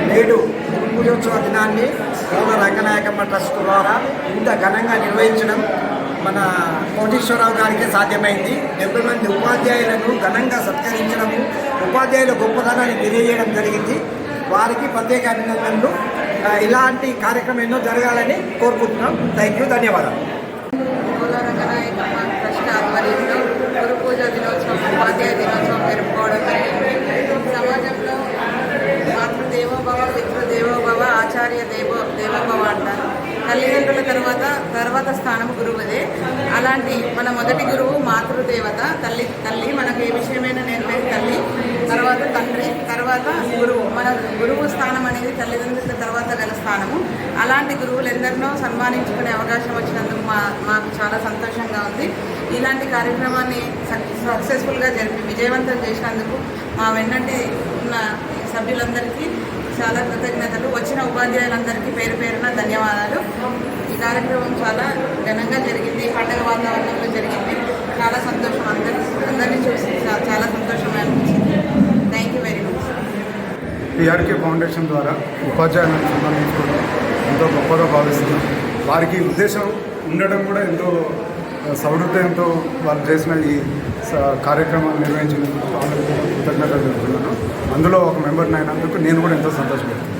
నేడు గురు పూజోత్సవ దినాన్ని పూల రంగనాయకమ్మ ట్రస్ట్ ద్వారా ఇంత ఘనంగా నిర్వహించడం మన కోటేశ్వరరావు గారికి సాధ్యమైంది. 70 మంది ఉపాధ్యాయులను ఘనంగా సత్కరించడము, ఉపాధ్యాయుల గొప్పతనాన్ని తెలియజేయడం జరిగింది. వారికి ప్రత్యేక అభినందనలు. ఇలాంటి కార్యక్రమం ఎన్నో జరగాలని కోరుకుంటున్నాం. థ్యాంక్ యూ, ధన్యవాదాలు. పూల రంగనాయకమ్మ ట్రస్ట్ ఆధ్వర్యంలో గురు పూజ దినోత్సవం, ఉపాధ్యాయ దినోత్సవం జరుపుకోవడం జరిగింది. సమాజంలో మాతృదేవోభవ, పితృదేవోభవ, ఆచార్య దేవోభవ అంటారు. తల్లిదండ్రుల తర్వాత స్థానం గురువుదే. అలాంటి మన మొదటి గురువు మాతృదేవత, తల్లి మనకు ఏ విషయమైనా నేర్పేది తల్లి, తర్వాత తండ్రి, తర్వాత గురువు. మన గురువు స్థానం అనేది తల్లిదండ్రుల తర్వాత గల స్థానము. అలాంటి గురువులు ఎందరినో సన్మానించుకునే అవకాశం వచ్చినందుకు మాకు చాలా సంతోషంగా ఉంది. ఇలాంటి కార్యక్రమాన్ని సక్సెస్ఫుల్గా జరిపి విజయవంతం చేసినందుకు మా వెన్నంటి ఉన్న సభ్యులందరికీ చాలా కృతజ్ఞతలు. వచ్చిన ఉపాధ్యాయులందరికీ పేరు పేరున ధన్యవాదాలు. ఈ కార్యక్రమం చాలా ఘనంగా జరిగింది, పండుగ వాతావరణంలో జరిగింది. చాలా సంతోషం, అందరినీ చూసి చాలా సంతోషంగా అనిపించింది. Thank you very much. PRK foundation ద్వారా ఉపాధ్యాయులను సన్మానించుకోవడం ఎంతో గొప్పగా భావిస్తున్నాం. వారికి ఉద్దేశం ఉండడం కూడా ఎంతో సౌహృదయంతో వాళ్ళు చేసిన ఈ కార్యక్రమాలు నిర్వహించినందుకు వాళ్ళకి కృతజ్ఞతలు తెలుపుతున్నాను. అందులో ఒక మెంబర్ని అయినందుకు నేను కూడా ఎంతో సంతోషపడుతున్నాను.